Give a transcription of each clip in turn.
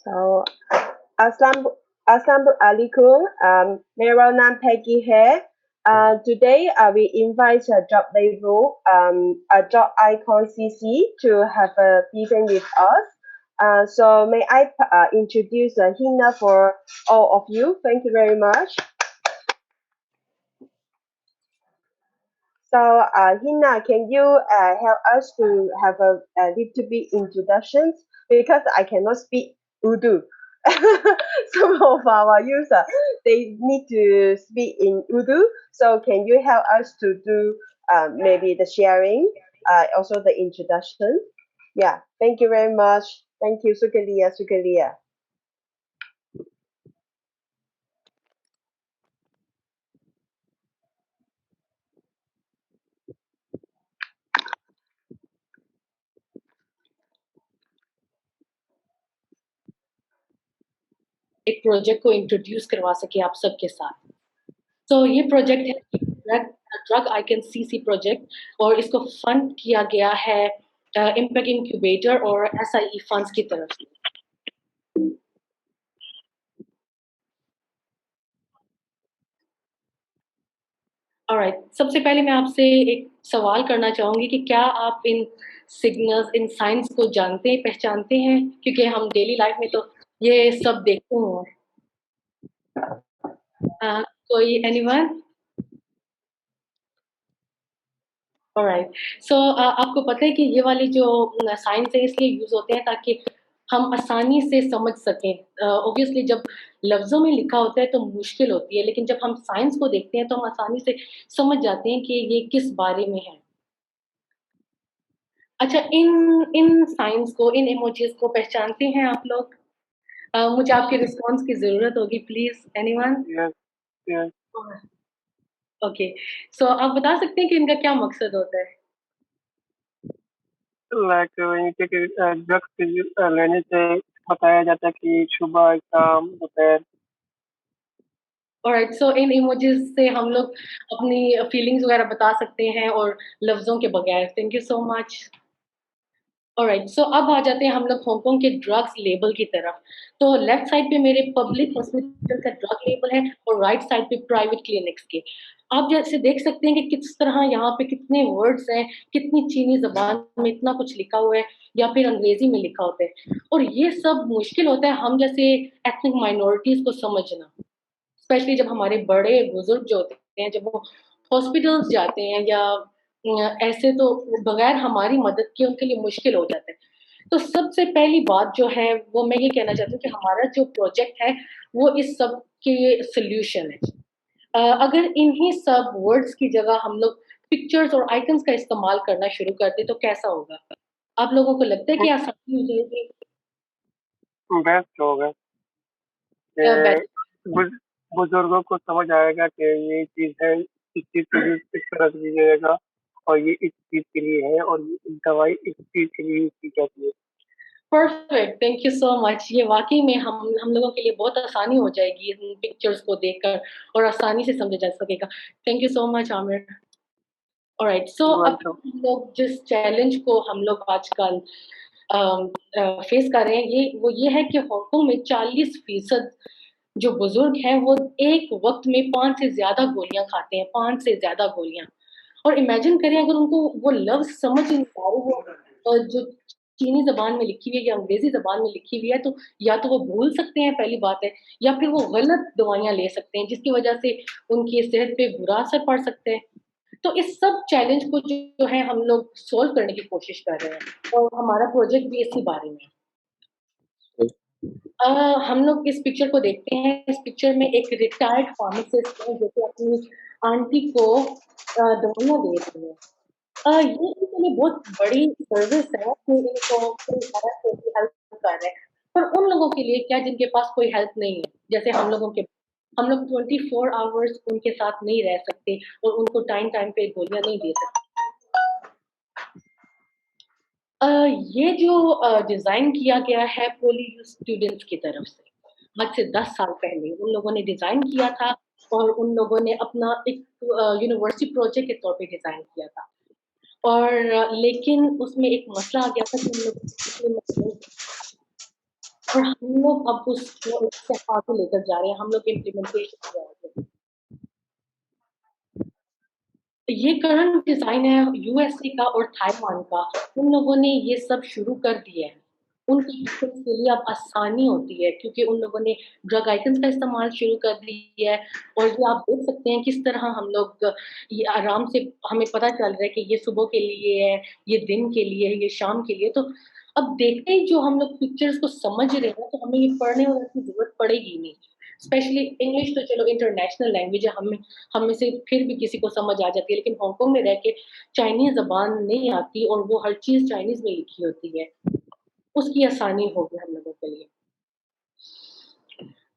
So, Assalamu Assalamu alaikum. मेरा नाम Peggy है. Today, we invite a job label, a job icon CC to have a briefing with us. So, may I introduce Hina for all of you? Thank you very much. So, Hina, can you help us to have a little bit introductions? Because I cannot speak Urdu. Some of our users, they need to speak in Urdu. So, can you help us to do maybe the sharing, also the introduction? Yeah, thank you very much. Thank you, Sukalia, Sukalia. एक project को introduce करवा सके आप सबके साथ। तो ये project है ड्रग आइकन सीसी प्रोजेक्ट और इसको फंड किया गया है इम्पैक्ट इंक्यूबेटर और एसआईई फंड्स की तरफ से। ऑलराइट, सबसे पहले मैं आपसे एक सवाल करना चाहूंगी कि क्या आप इन सिग्नल्स, इन साइंस को जानते, पहचानते हैं? क्योंकि हम डेली लाइफ में तो ये सब देखते हैं। कोई एनीवन? ऑलराइट, सो आपको पता है कि ये वाली जो साइंस है इसलिए यूज होते हैं ताकि हम आसानी से समझ सकें। ऑब्वियसली जब लफ्जों में लिखा होता है तो मुश्किल होती है, लेकिन जब हम साइंस को देखते हैं तो हम आसानी से समझ जाते हैं कि ये किस बारे में है। अच्छा, इन इन साइंस को, इन इमोजीज को पहचानते हैं आप लोग? मुझे आपके रिस्पॉन्स की जरूरत होगी, please anyone? Yes, yes. Okay, so आप बता सकते हैं कि इनका क्या मकसद होता है? लाइक इनके ड्रग्स लेने से बताया जाता है कि सुबह, शाम, दोपहर। ऑलराइट, सो इन इमोजीज से हम लोग अपनी फीलिंग्स वगैरह बता सकते हैं और लफ्जों के बगैर। Thank you so much. Alright, so अब आ जाते हैं हम लोग हांगकांग के ड्रग्स लेबल की तरफ। तो लेफ्ट साइड पे मेरे पब्लिक हॉस्पिटल का ड्रग लेबल है और राइट साइड पे प्राइवेट क्लिनिक्स के। आप जैसे देख सकते हैं कि किस तरह यहाँ पे कितने वर्ड्स हैं, कितनी चीनी जबान में इतना कुछ लिखा हुआ है या फिर अंग्रेजी में लिखा होता है, और ये सब मुश्किल होता है हम जैसे एथनिक माइनॉरिटीज को समझना, स्पेशली जब हमारे बड़े बुजुर्ग जो होते हैं, जब वो हॉस्पिटल्स जाते हैं या ऐसे, तो बगैर हमारी मदद के उनके लिए मुश्किल हो जाता है। तो सबसे पहली बात जो है वो मैं ये कहना चाहती हूँ कि हमारा जो प्रोजेक्ट है वो इस सब के सोल्यूशन है। अगर इन्हीं सब वर्ड्स की जगह हम लोग पिक्चर्स और आइकन्स का इस्तेमाल करना शुरू कर दें तो कैसा होगा? आप लोगों को लगता है कि आसानी हो जाएगी? बेस्ट होगा कि बुजुर्गों को समझ आएगा कि ये चीज है, इस चीज के लिए इस तरह से दी जाएगा और ये इस चीज के लिए है और ये दवाई इस चीज के लिए यूज की जाती है। Perfect, thank you so much. ये वाकई में हम लोगों के लिए बहुत आसानी हो जाएगी इन पिक्चर्स को देखकर और आसानी से समझा जा सकेगा। Thank you so much Aamir. Alright, so अब हम लोग जिस चैलेंज को हम लोग आजकल फेस कर रहे हैं ये है कि हांगकांग में 40% जो बुजुर्ग हैं वो एक वक्त में 5 से ज्यादा गोलियां खाते हैं, 5 से ज्यादा गोलियां। और इमेजिन करें अगर उनको वो लफ्ज समझ नहीं आ रहे हो जो चीनी जबान में लिखी हुई है या अंग्रेजी जबान में लिखी हुई है, तो या तो वो भूल सकते हैं, पहली बात है, या फिर वो गलत दवाइयां ले सकते हैं जिसकी वजह से उनकी सेहत पे बुरा असर पड़ सकता है। तो इस सब चैलेंज को जो है हम लोग सोल्व करने की कोशिश कर रहे हैं और हमारा प्रोजेक्ट भी इसी बारे में है। हम लोग इस पिक्चर को देखते हैं। इस पिक्चर में एक रिटायर्ड फार्मासिस्ट है जो कि अपनी आंटी को दवाइयाँ दे रही है। ये इनके लिए बहुत बड़ी सर्विस है कि इनको कोई हेल्प कर रहा है। पर उन लोगों के लिए क्या जिनके पास कोई हेल्प नहीं है, जैसे हम लोग 24 आवर्स उनके साथ नहीं रह सकते और उनको टाइम पे गोलियाँ नहीं दे सकते। ये जो डिज़ाइन किया गया है पोली स्टूडेंट्स की तरफ से, आज से 10 साल पहले उन लोगों ने डिज़ाइन किया था और उन लोगों ने अपना एक यूनिवर्सिटी प्रोजेक्ट के तौर पे डिज़ाइन किया था। और लेकिन उसमें एक मसला आ गया था कि उन लोगों और हम लोग अब उसको एक स्टेप आगे लेकर जा रहे हैं, हम लोग इम्प्लीमेंटेशन पे आ गए। ये करंट डिज़ाइन है यूएसए का और ताइवान का, उन लोगों ने ये सब शुरू कर दिया है। उनके पेशेंट्स के लिए अब आसानी होती है क्योंकि उन लोगों ने ड्रग आइकन्स का इस्तेमाल शुरू कर दिया है और ये आप देख सकते हैं किस तरह हम लोग ये आराम से हमें पता चल रहा है कि ये सुबह के लिए है, ये दिन के लिए है, ये शाम के लिए। तो अब देखते ही जो हम लोग पिक्चर्स को समझ रहे हैं, तो हमें ये पढ़ने वगैरह की ज़रूरत पड़ेगी नहीं। स्पेशली इंग्लिश तो चलो इंटरनेशनल लैंग्वेज है, हम में से फिर भी किसी को समझ आ जाती है, लेकिन हांगकांग में रह के चाइनीज़ ज़बान नहीं आती और वो हर चीज़ चाइनीज़ में लिखी होती है, उसकी आसानी होगी हम लोगों के लिए।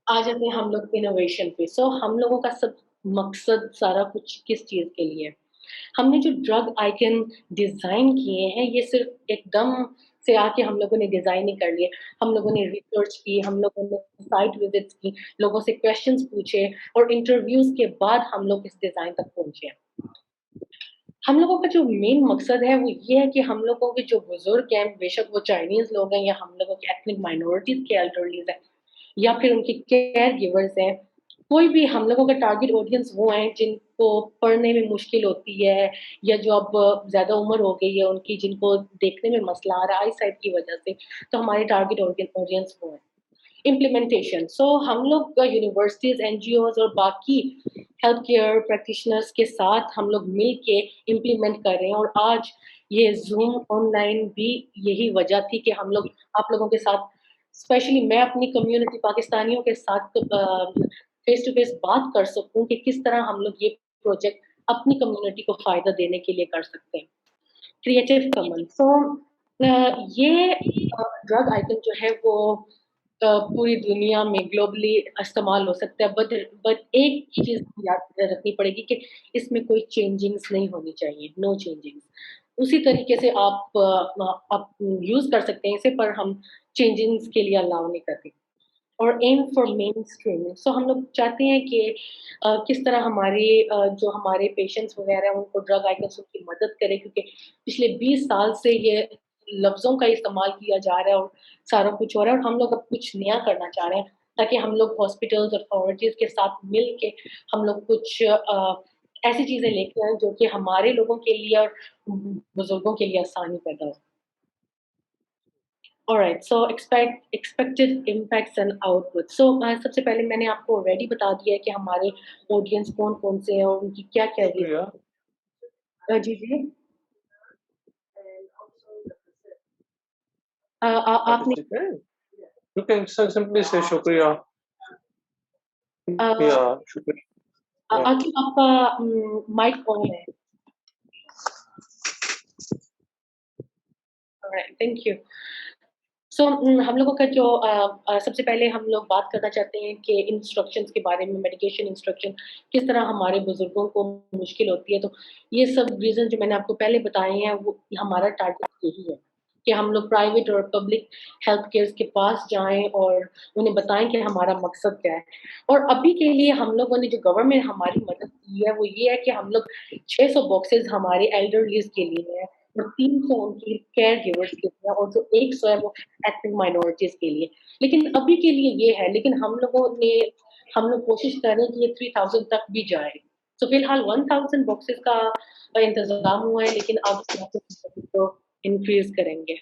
आ जाते हैं हम लोग इनोवेशन पे। सो हम लोगों का सब मकसद सारा कुछ किस चीज़ के लिए है? हमने जो ड्रग आइकन डिज़ाइन किए हैं, ये सिर्फ़ एकदम से आके हम लोगों ने डिज़ाइन नहीं कर लिए। हम लोगों ने रिसर्च की, हम लोगों ने साइट विज़िट्स की, लोगों से क्वेश्चन्स पूछे और इंटरव्यूज़ के बाद हम लोग इस डिज़ाइन तक पहुँचे हैं। हम लोगों का जो मेन मकसद है वो ये है कि हम लोगों के जो बुज़ुर्ग हैं, बेशक वो चाइनीज़ लोग हैं या हम लोगों के एथनिक माइनॉरिटीज़ के एल्डरलीज़ हैं या फिर उनके केयर गिवर्स हैं, कोई भी हम लोगों का टारगेट ऑडियंस वो हैं जिनको पढ़ने में मुश्किल होती है या जो अब ज़्यादा उम्र हो गई है उनकी जिनको देखने में मसला आ रहा है आई साइट की वजह से, तो हमारे टारगेट ऑडियंस वो हैं। इम्प्लीमेंटेशन हम लोग यूनिवर्सिटीज़, एनजीओज़ और बाकी हेल्थ केयर प्रैक्टिशनर्स के साथ हम लोग मिल के इम्प्लीमेंट कर रहे हैं और आज ये ज़ूम ऑनलाइन भी यही वजह थी कि हम लोग आप लोगों के साथ स्पेशली मैं अपनी कम्युनिटी पाकिस्तानियों के साथ फेस टू फेस बात कर सकूं कि किस तरह हम लोग ये प्रोजेक्ट अपनी कम्युनिटी को फ़ायदा देने के लिए कर सकते हैं। क्रिएटिव कॉमन्स ये ड्रग आइटम जो है वो पूरी दुनिया में ग्लोबली इस्तेमाल हो सकता है बट एक चीज़ याद रखनी पड़ेगी कि इसमें कोई चेंजिंग्स नहीं होनी चाहिए, नो चेंजिंग्स। उसी तरीके से आप यूज़ कर सकते हैं इसे पर हम चेंजिंग्स के लिए अलाउ नहीं करते। और एम फॉर मेनस्ट्रीमिंग हम लोग चाहते हैं कि किस तरह जो हमारे पेशेंट्स वगैरह हैं उनको ड्रग आइकन्स उनकी मदद करें क्योंकि पिछले 20 साल से ये लफ्ज़ों का इस्तेमाल किया जा रहा है और सारा कुछ हो रहा है और हम लोग अब कुछ नया करना चाह रहे हैं ताकि हम लोग हॉस्पिटल्स अथॉरिटीज़ के साथ मिल के हम लोग कुछ ऐसी चीज़ें लेके आएँ जो कि हमारे लोगों के लिए और बुज़ुर्गों के लिए आसानी पैदा हो। Alright expected impacts and output सबसे पहले मैंने आपको ऑलरेडी बता दिया है कि हमारे ऑडियंस कौन-कौन से हैं और उनकी क्या-क्या शुक्रिया। जी, जी। आपने ठीक है? You can simply say शुक्रिया अ, या शुक्रिया। Yeah. आकिब आपका माइक ऑन है। Alright, thank you. हम लोगों का जो सबसे पहले हम लोग बात करना चाहते हैं कि इंस्ट्रक्शंस के बारे में मेडिकेशन इंस्ट्रक्शन किस तरह हमारे बुजुर्गों को मुश्किल होती है तो ये सब रीज़न जो मैंने आपको पहले बताए हैं वो हमारा टारगेट यही है कि हम लोग प्राइवेट और पब्लिक हेल्थ केयर के पास जाएं और उन्हें बताएं कि हमारा मकसद क्या है और अभी के लिए हम लोगों ने जो गवर्नमेंट हमारी मदद की है वो ये है कि हम लोग 600 बॉक्सेस हमारे एल्डरलीज के लिए है और 300 उनकी केयर गिवर्स के लिए और जो 100 है वो एथनिक माइनॉरिटीज़ के लिए। लेकिन अभी के लिए ये है, लेकिन हम लोग कोशिश कर रहे हैं कि ये 3000 तक भी जाए। तो फिलहाल 1000 बॉक्सेस का इंतज़ाम हुआ है, लेकिन आगे जाके तो इंक्रीज़ करेंगे।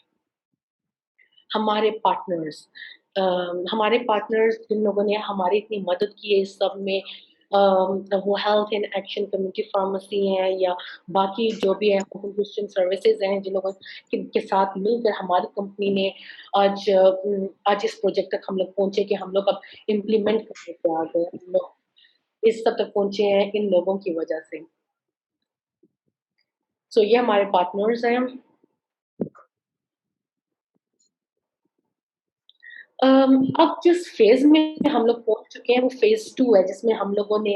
हमारे पार्टनर्स हमारे पार्टनर्स जिन लोगों ने हमारी इतनी मदद की है इस सब में वो health in action community pharmacy हैं या बाकी जो भी है क्रिश्चियन सर्विसेज हैं जिन लोगों के साथ मिलकर हमारी कंपनी ने आज इस प्रोजेक्ट तक हम लोग पहुंचे कि हम लोग अब इम्प्लीमेंट करने पे आ गए हम लोग इस सब तक पहुंचे हैं इन लोगों की वजह से ये हमारे पार्टनर्स हैं अब जिस फ़ेज़ में हम लोग पहुँच चुके हैं वो फ़ेज़ 2 है जिसमें हम लोगों ने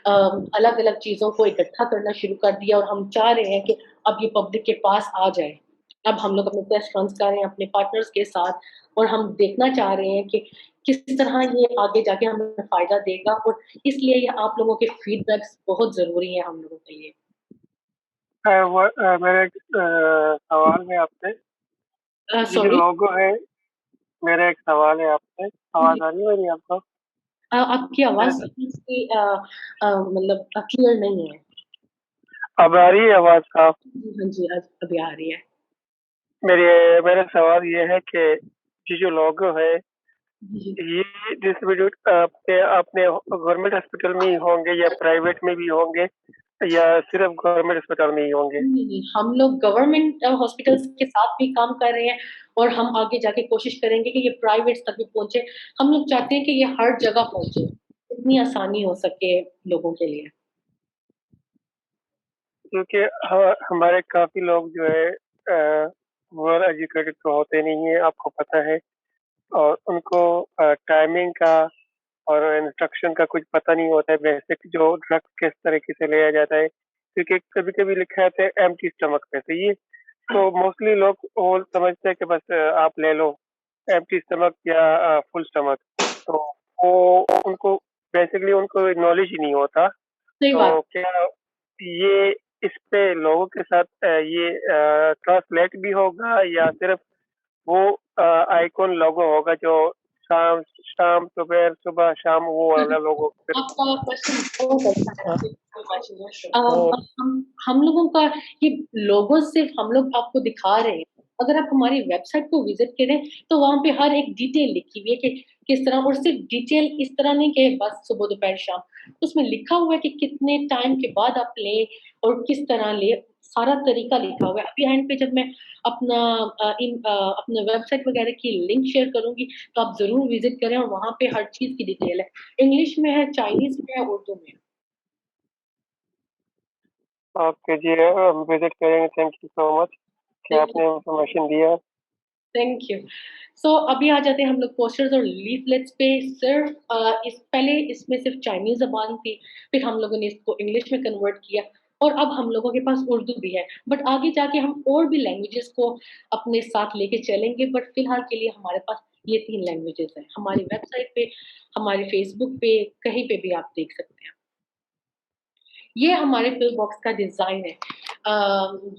अलग-अलग चीज़ों को इकट्ठा करना शुरू कर दिया और हम चाह रहे हैं कि अब ये पब्लिक के पास आ जाए। अब हम लोग अपने टेस्ट रन्स कर रहे हैं अपने पार्टनर्स के साथ और हम देखना चाह रहे हैं कि किस तरह ये आगे जाके हमें फ़ायदा देगा और इसलिए ये आप लोगों के फ़ीडबैक्स बहुत ज़रूरी हैं हम लोगों के लिए। मेरा एक सवाल है आपसे। ये जो सॉरी? लोगो है मेरा एक सवाल है आपसे, आवाज़ आ रही है मेरी आपको? आपकी आवाज़ मेरे थोड़ी-सी मतलब क्लियर नहीं है। अब आ रही है आवाज़ साफ? जी, हाँ जी, अभी आ रही है। मेरा सवाल ये है कि ये जो लोगो है, जी, जी। ये डिस्ट्रीब्यूट अपने अपने गवर्नमेंट हॉस्पिटल में ही होंगे या प्राइवेट में भी होंगे या सिर्फ़ गवर्नमेंट अस्पताल में ही होंगे? नहीं, नहीं, हम लोग गवर्नमेंट हॉस्पिटल्स के साथ भी काम कर रहे हैं और हम आगे जाके कोशिश करेंगे कि ये प्राइवेट्स तक भी पहुँचे। हम लोग चाहते हैं कि ये हर जगह पहुँचे, इतनी आसानी हो सके लोगों के लिए। क्योंकि हमारे काफ़ी लोग जो है वेल एजुकेटेड तो होते नहीं हैं, आपको पता है और उनको टाइमिंग का और इंस्ट्रक्शन का कुछ पता नहीं होता है, बेसिक जो ड्रग्स किस तरीके से लिया जाता है, क्योंकि कभी-कभी लिखा रहता है एम्प्टी स्टमक पे, तो ये तो मोस्टली लोग वो समझते हैं कि बस आप ले लो एम्प्टी स्टमक या फुल स्टमक, तो वो उनको बेसिकली उनको नॉलेज ही नहीं होता। सही बात। तो क्या ये इस पे लोगों के साथ ये ट्रांसलेट भी होगा या सिर्फ़ वो आइकॉन लोगो होगा जो शाम शाम, सुबह, सुबह, शाम वो वाला लोगो फिर आपका क्वेश्चन बहुत अच्छा है। तो हम लोगों का ये लोगो सिर्फ़ हम लोग आपको दिखा रहे हैं। अगर आप हमारी वेबसाइट को विज़िट करें, तो वहाँ पे हर एक डिटेल लिखी हुई है कि किस तरह और सिर्फ़ डिटेल इस तरह नहीं कि बस सुबह, दोपहर, शाम। उसमें लिखा हुआ है कि कितने टाइम के बाद आप लें और किस तरह लें, सारा तरीका लिखा हुआ है। अभी एंड पे जब मैं अपना वेबसाइट वगैरह की लिंक शेयर करूँगी, तो आप ज़रूर विज़िट करें और वहाँ पे हर चीज़ की डिटेल है। इंग्लिश में है, चाइनीज़ में है, उर्दू में है। ओके जी, हम विज़िट करेंगे, थैंक यू सो मच कि थैंक यू। आपने इन्फॉर्मेशन दिया। Thank you. सो अभी आ जाते हैं हम लोग पोस्टर्स और लीफलेट्स पे। सिर्फ़ इस पहले इसमें सिर्फ़ चाइनीज़ ज़बान थी, फिर हम लोगों ने इसको इंग्लिश में कन्वर्ट किया और अब हम लोगों के पास उर्दू भी है। बट आगे जाके हम और भी लैंग्वेजेज़ को अपने साथ लेके चलेंगे, बट फिलहाल के लिए हमारे पास ये 3 लैंग्वेजेज़ हैं। हमारी वेबसाइट पे, हमारे फ़ेसबुक पे, कहीं पे भी आप देख सकते हैं। ये हमारे पिल बॉक्स का डिज़ाइन है।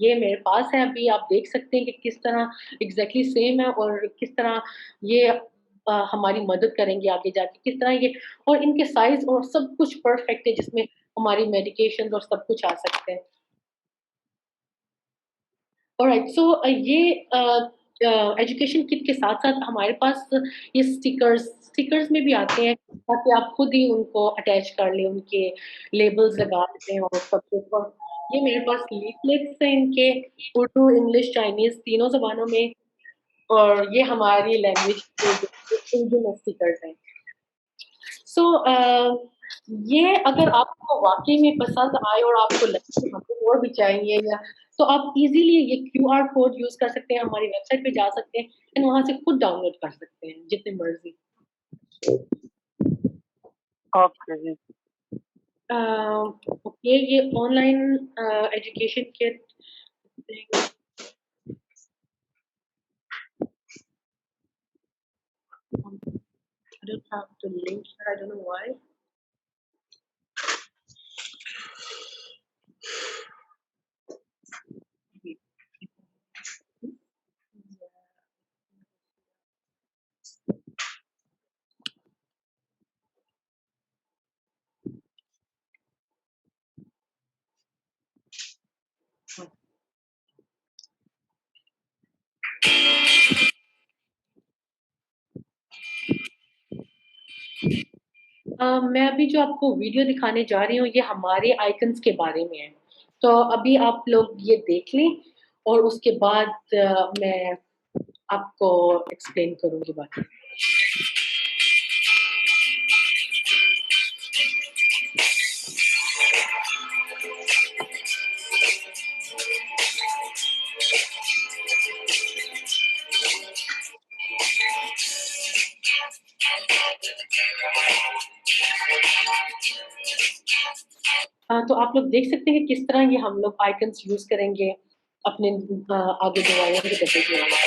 ये मेरे पास है अभी आप देख सकते हैं कि किस तरह एग्ज़ैक्टली सेम है और किस तरह ये हमारी मदद करेंगे आगे जाके, किस तरह ये और इनके साइज़ और सब कुछ परफ़ेक्ट है जिसमें हमारी मेडिकेशंस और सब कुछ आ सकते हैं। ऑलराइट सो ये एजुकेशन किट के साथ-साथ हमारे पास ये स्टिकर्स में भी आते हैं ताकि आप खुद ही उनको अटैच कर लें, उनके लेबल्स लगा दें और सब कुछ और ये मेरे पास लीफलेट्स हैं इनके उर्दू, इंग्लिश, चाइनीज़ तीनों ज़बानों में और ये हमारी लैंग्वेज के जो उर्दू में स्टिकर्स हैं। सो ये अगर आपको वाक़ई में पसंद आए और आपको लगे कि हमें और भी चाहिए या तो आप इज़िली ये क्यूआर कोड यूज़ कर सकते हैं, हमारी वेबसाइट पे जा सकते हैं एंड वहाँ से खुद डाउनलोड कर सकते हैं, जितनी मर्ज़ी। ओके जी, अ, ओके ये online education kit I don't have the link here, I don't know why. मैं अभी जो आपको वीडियो दिखाने जा रही हूँ, ये हमारे आइकन्स के बारे में है। तो अभी आप लोग ये देख लें और उसके बाद मैं आपको एक्सप्लेन करूँगी बाकी। तो आप लोग देख सकते हैं कि किस तरह ये हम लोग आइकन्स यूज़ करेंगे अपने आगे दवाइयों के डब्बे के लिए।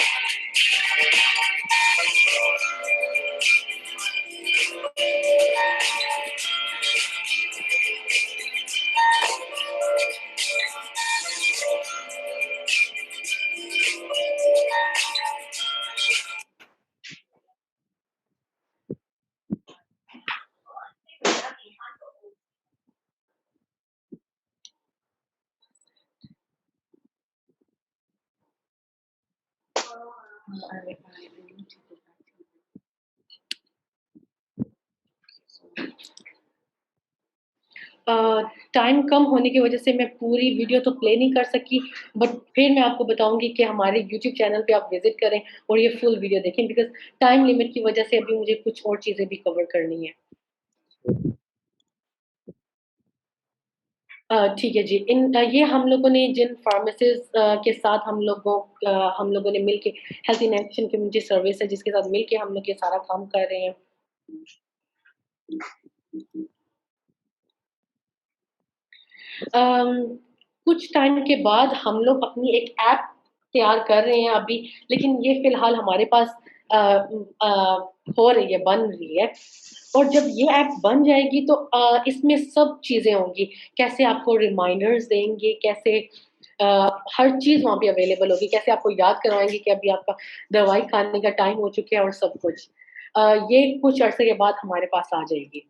टाइम कम होने की वजह से मैं पूरी वीडियो तो प्ले नहीं कर सकी, बट फिर मैं आपको बताऊँगी कि हमारे यूट्यूब चैनल पे आप विज़िट करें और ये फुल वीडियो देखें, बिकॉज़ टाइम लिमिट की वजह से अभी मुझे कुछ और चीज़ें भी कवर करनी है। ठीक है जी। ये हम लोगों ने जिन फार्मेसिस्ट के साथ हम लोगों ने मिलके health in action community service है जिसके साथ मिलके हम लोग ये सारा काम कर रहे हैं। अम, कुछ टाइम के बाद हम लोग अपनी एक ऐप तैयार कर रहे हैं अभी, लेकिन ये फ़िलहाल हमारे पास हो रही है, बन रही है। और जब ये ऐप बन जाएगी तो इसमें सब चीज़ें होंगी, कैसे आपको रिमाइंडर्स देंगे, कैसे अ, हर चीज़ वहाँ पे अवेलेबल होगी, कैसे आपको याद करवाएँगे कि अभी आपका दवाई खाने का टाइम हो चुका है और सब कुछ। ये कुछ अरसे के बाद हमारे पास आ जाएगी।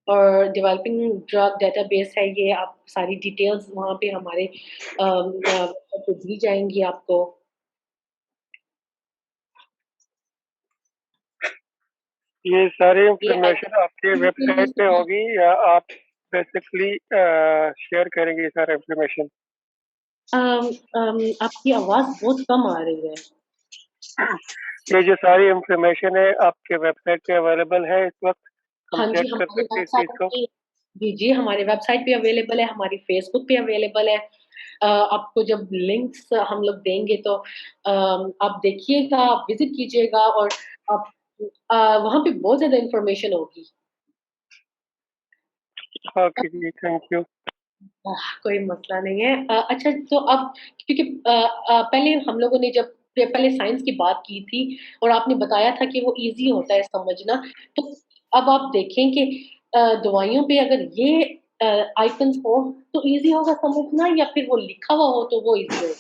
और डेवलपिंग ड्रग डेटाबेस है ये, आप सारी डिटेल्स वहाँ पे हमारे पे दी जाएँगी आपको। ये सारी ये इंफॉर्मेशन आपके वेबसाइट पे होगी या आप बेसिकली शेयर करेंगे ये सारा इंफॉर्मेशन? आपकी आवाज़ बहुत कम आ रही है। ये जो सारी इंफॉर्मेशन है आपके वेबसाइट पे अवेलेबल है इस वक्त? हम हाँ जी, चेक कर हमारी सकते हैं इस चीज़ वेबसाइट को? पे जी, जी, हमारी वेबसाइट पे अवेलेबल है, हमारी फ़ेसबुक पे अवेलेबल है। आपको जब लिंक्स हम लोग देंगे तो आप देखिएगा, आप विज़िट कीजिएगा और आप वहाँ पे बहुत ज़्यादा इन्फॉर्मेशन होगी। ओके जी, थैंक यू। कोई मसला नहीं है। अच्छा तो अब क्योंकि पहले हम लोगों ने जब पहले साइंस की बात की थी और आपने बताया था कि वो ईज़ी होता है समझना, तो अब आप देखें कि दवाइयों पे अगर ये आइकन्स हो तो ईज़ी होगा समझना या फिर वो लिखा हुआ हो तो वो ईज़ी होगा?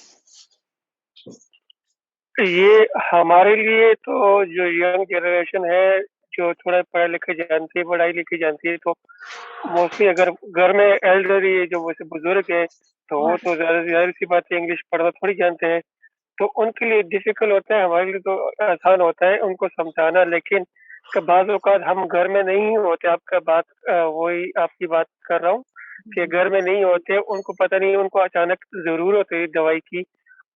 ये हमारे लिए तो जो यंग जनरेशन है, जो थोड़ा पढ़ा-लिखा जानती है, पढ़ाई-लिखी जानती है, तो मोस्टली अगर घर में एल्डरली जो वैसे बुजुर्ग है, तो वो तो ज़ाहिर-सी बात है इंग्लिश पढ़ना थोड़ी जानते हैं। तो उनके लिए डिफ़िकल्ट होता है, हमारे लिए तो आसान होता है उनको समझाना, लेकिन बाज़ औक़ात हम घर में नहीं होते, आपका बात वही आपकी बात कर रहा हूँ कि घर में नहीं होते, उनको पता नहीं, उनको अचानक ज़रूरत है दवाई की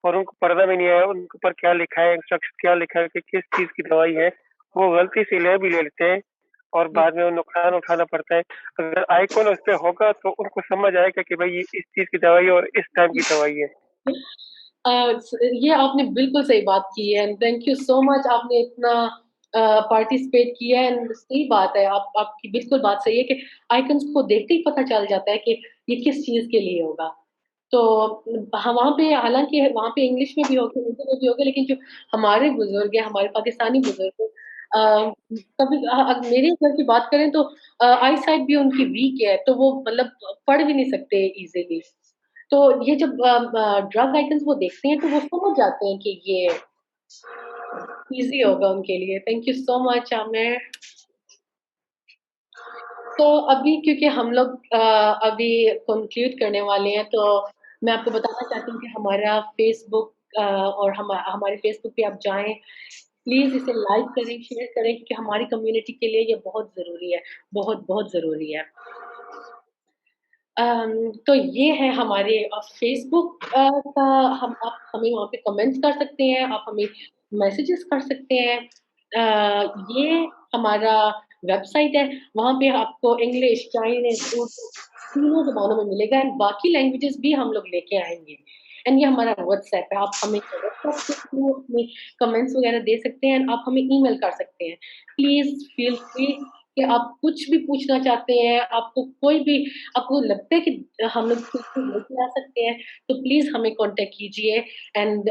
और उनको पढ़ना भी नहीं आया, उनके ऊपर क्या लिखा है, इंस्ट्रक्शन क्या लिखा है कि किस चीज़ की दवाई है, वो गलती से ले भी लेते हैं और बाद में वो नुकसान उठाना पड़ता है। अगर आइकॉन उस पे होगा तो उनको समझ आएगा कि भाई ये इस चीज़ की दवाई है और इस टाइम की दवाई है। अ, ये आपने बिल्कुल सही बात की है and thank you so much आपने इतना पार्टिसिपेट किया है एंड सही बात है आपकी बिल्कुल बात सही है कि आइकन्स को देखते ही पता चल जाता है कि ये किस चीज़ के लिए होगा। तो हाँ, वहाँ पे हालाँकि वहाँ पे इंग्लिश में भी होगा, उर्दू में भी होगा लेकिन जो हमारे बुज़ुर्ग हैं, हमारे पाकिस्तानी बुज़ुर्ग हैं कभी मेरे घर की बात करें तो आई साइट भी उनकी वीक है, तो वो मतलब पढ़ भी नहीं सकते इज़िली। तो ये जब ड्रग आइकन्स वो देखते हैं तो वो समझ जाते हैं कि ये ईज़ी होगा उनके लिए। Thank you so much Aamir. तो अभी क्योंकि हम लोग अभी कंक्लूड करने वाले हैं तो मैं आपको बताना चाहती हूँ कि हमारा फ़ेसबुक और हमारे फ़ेसबुक पे आप जाएँ, प्लीज़ इसे लाइक करें, शेयर करें क्योंकि हमारी कम्युनिटी के लिए ये बहुत ज़रूरी है, बहुत-बहुत ज़रूरी है। तो ये है हमारे फ़ेसबुक का हम आप हमें वहाँ पे कमेंट्स कर सकते हैं, आप हमें मैसेजेस कर सकते हैं। ये हमारा वेबसाइट है, वहाँ पे आपको इंग्लिश, चाइनीज़, उर्दू तीनों ज़बानों में मिलेगा एंड बाकी लैंग्वेजेज़ भी हम लोग लेके आएँगे। एंड ये हमारा व्हाट्सएप है, आप हमें व्हाट्सएप के थ्रू अपने कमेंट्स वगैरह दे सकते हैं एंड आप हमें ईमेल कर सकते हैं। प्लीज़ फ़ील फ्री कि आप कुछ भी पूछना चाहते हैं, आपको कोई भी आपको लगता है कि हम लोग कुछ लेके आ सकते हैं, तो प्लीज़ हमें कॉन्टैक्ट कीजिए एंड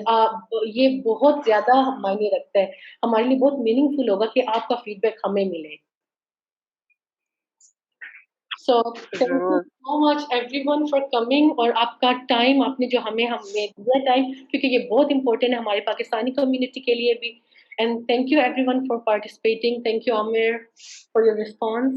ये बहुत ज़्यादा मायने रखता है। हमारे लिए बहुत मीनिंगफुल होगा कि आपका फीडबैक हमें मिले। सो थैंक यू ज़रूर। So much everyone for coming और आपका टाइम आपने जो हमें दिया टाइम क्योंकि ये बहुत इम्पोर्टेंट है हमारी पाकिस्तानी कम्युनिटी के लिए भी and thank you everyone for participating. Thank you Aamir for your response.